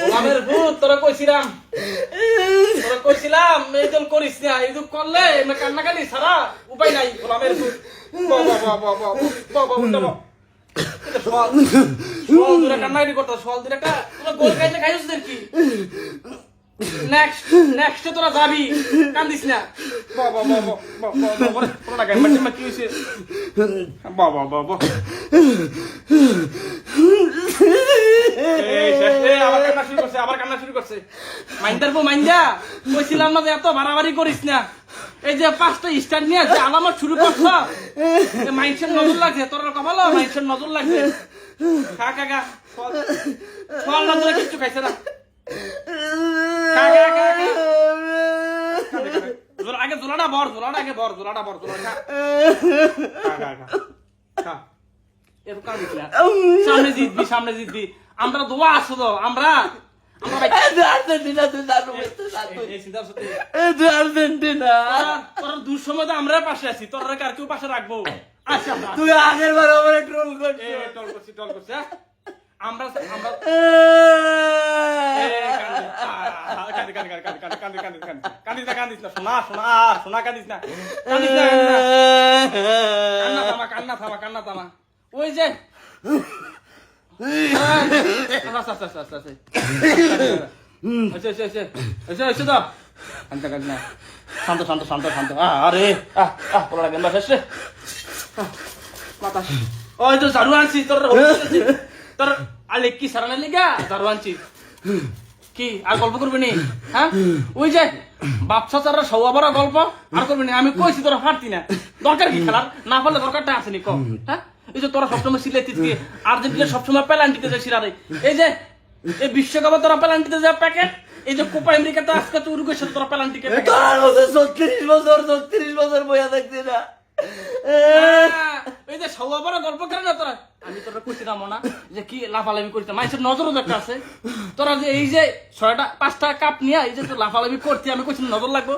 গোলামের ভূত তোরা কইছিলাম এই দল করিস না, এই দল করলে কান্নাকানি ছাড়া উপায় নাই। গোলামের ভূত কান্নাকানি করতো সল দূরে একটা তোরা গোল খাইতে খাইছিস কি নেক্সট তোরা যাবি, কান্দিস না। কি হয়েছে আবার কান্না শুরু করছে। মাইন্দার পর মাইন্দা কইছিলাম না যে এত বাড়াবাড়ি করিস না। এই যে 5টা স্টার নিয়ে যে আলামত শুরু করছ, মাইন্সের নজর লাগছে, তোর কপালো মাইন্সের নজর লাগছে। খা খা খা ফল না তোরা কিচ্ছু খাইছে না। আগে জোলাটা বর সামনে জিতবি। আমরা দোয়া আছো তো, আমরা তোর দুঃসময় তো আমরা পাশে আছি, তোর আর কেউ পাশে রাখবো। আচ্ছা তুই আগের বার ট্রল করছি আমরা কান্দিস না সোনা কান্দিস না কান্না থামা ওই যে শান্ত আরে ওই তো ঝাড়ু আনছি তোর আলে কি সারানোর লিগা ঝাড়ু আনছি কি আর গল্প করবি নি? হ্যাঁ ওই যে বাপসা চারা সৌয়া বড় গল্প আর করবি না। আমি কইছি তোরা ফাটতি না, দরকার কি খেলার? না পারলে দরকারটা আসেনি কম। হ্যাঁ এই যে তোরা সবসময় সিলেটিস গিয়ে আর্জেন্টিনা সবসময় পেনাল্টিতে যায় সিরারে। এই যে এই বিশ্বকাপে তোরা পেনাল্টিতে যায় প্যাকেট। এই যে কোপা আমেরিকাতে আজকে তো উরুগুয়ের সাথে তোরা পেনাল্টিকে 36 বছর বইয়া থাকছি না। এই যে সৌয়া বড় গল্প করে না তোরা। আমি তোরা কইছিলাম না যে কি লাফালাফি করতে, মানুষের নজরও দেখা আছে। তোরা যে এই যে 5টা কাপ নিয়ে এই যে লাফালাফি করতে, আমি কইছিলাম নজর লাগবো।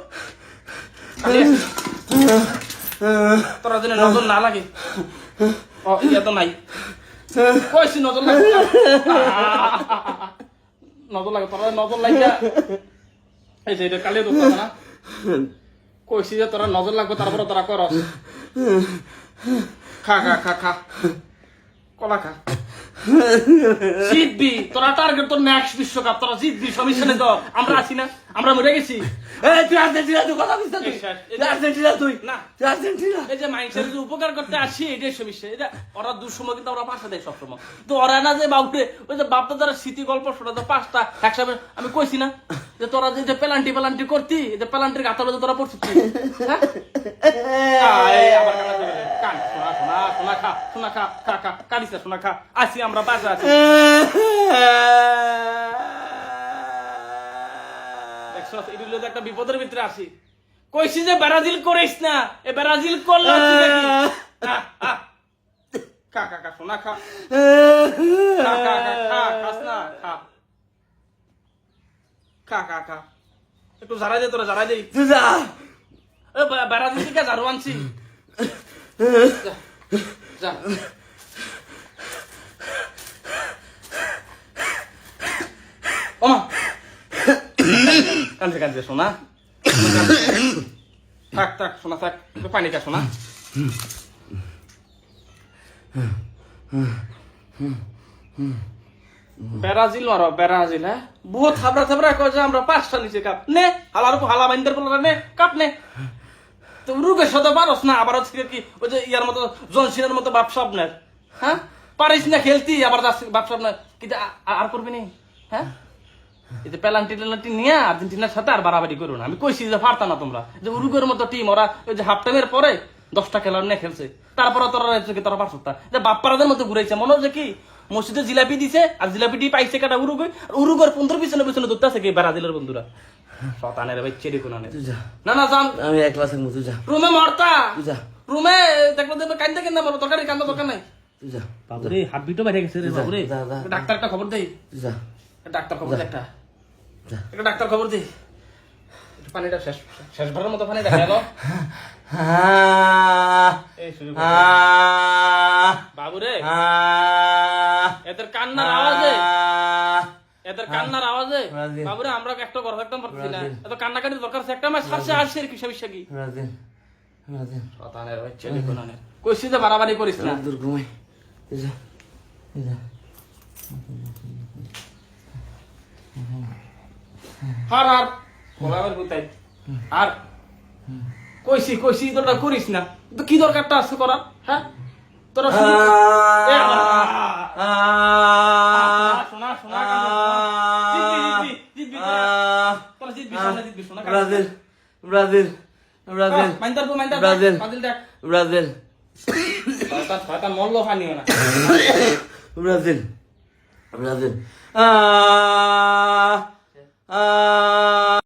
তোরা যেন নজর না লাগে। ইয়া তো নাই কইছি নজর লাগে, তোরা নজর লাগিয়া এই যে এটা কালে দোকান না কইছি যে তোরা নজর লাগবে, তারপরে তোরা করস। খা কলা খা, জিতবি তোরা। টার্গেট তোর নেক্সট বিশ্বকাপ, তোরা জিতবি, সমস্যা নেই তো। আমরা আছি না, আমরা মরে গেছি। তুই আর্জেন্টিনা, তুই কথা বলছিস? আর্জেন্টিনা তুই না, তুই আর্জেন্টিনা। এই যে মানুষের যে উপকার করতে আসি এটাই সমস্যা। এটা ওরা দুঃসময় কিন্তু ওরা পাশে দেয় সবসময়। তো ওরা না যে বাবুরে ওই যে বাপটা যারা স্মৃতি গল্প শোনা 5টা একসাথে। আমি কইছি না যে তোরা যে পেলান্টি করতি, এই যে পেলান্টির গাথা বাজে তোরা পড়ছিস। কাঁদিস না শোনা, খা আসি আমরা বাসা আছি। একটা বিপদের ভিতরে আসি। কইছি যে ব্রাজিল করিস না, এ ব্রাজিল করলে শোনা খা খাস না, খা একটু ঝাড়াই দে, তোরা ঝাড়াই দেই। ব্রাজিল থেকে ঝাড়ু আনছি। যা ওমা কান্দে শোনা, থাক শোনা, থাক পানি খা শোনা। ব্রাজিল মারো, ব্রাজিল। হ্যাঁ বহুত থাবড়া কয় যে আমরা 5টা নিচে কাপ নে, হালা বাইন্দার বলরা নে কাপ নে। তো রুগের সাথে পারস না, আবার হচ্ছে কি ওই যে ইয়ার মতো জনসিনের মতো বাপ স্বপ্নের। হ্যাঁ পারিস না খেলতি, আবার বাপ স্বপ্নের কিন্তু আর করবি নি। হ্যাঁ এই যে পেলান্টি নিয়ে আর্জেন্টিনার সাথে আর বাড়াবাড়ি করো না। আমি কইছি যে পারতা না তোমরা, যে উরুগুয়ের মতো টিম ওরা ওই যে হাফ টাইমের পরে 10টা খেলার নিয়ে খেলছে, তারপরে তোরা পারছ না। যে বাপ্পারাদের মতো ঘুরাইছে, মনে হচ্ছে কি মসজিদে জিলাপি দিছে আর জিলাপিটি পাইছে কাটা উরুগুয়ের 15 পিছনে ধরতে আছে কি ব্রাজিলের বন্ধুরা। শতানের ভাই চেরি কোন না জান, আমি একলা থাকবো, তুই যা রুমে মরতা, তুই যা রুমে দেখবো কান্দে কেন বলো, তরকারি কান্দা দরকার নাই। তুই যা বাবুরে হাতবিটো বাইরে গেছে রে বাবুরে। ডাক্তারটা খবর দেই, তুই যা ডাক্তার খবর দে, একটা ডাক্তার খবর দে। পানিটা শেষবারের মতো পানিটা খেলো এই শুরু করো। বাবু রে এদের কান্নার আওয়াজে ব্রাজিল। বাবুরে আমরা একটা গর্ব একটা পারছি না এত কান্নাকাটি দরকার আছে একটা মাস সারছে আসছে কি সবিষা কি ব্রাজিল ব্রাজিল শতানের হচ্ছে দেখুনানের কইছি যে বাড়াবাড়ি করিস না দূর ঘুমাই এই যা এই যা হার হার বলাবার গুতাই আর কইছি তোরা করিস না তো কি দরকারটা আছে করার হ্যাঁ তোরা শুধু এ শোনা শোনা জিতবি তোরা জিতবি সামনে জিতবি শোনা ব্রাজিল ব্রাজিল ব্রাজিল মাইন্দার ব্রাজিল। বাজিল দেখ ব্রাজিল শয়তান মল্ল ফানিও না ব্রাজিল ব্রাজিল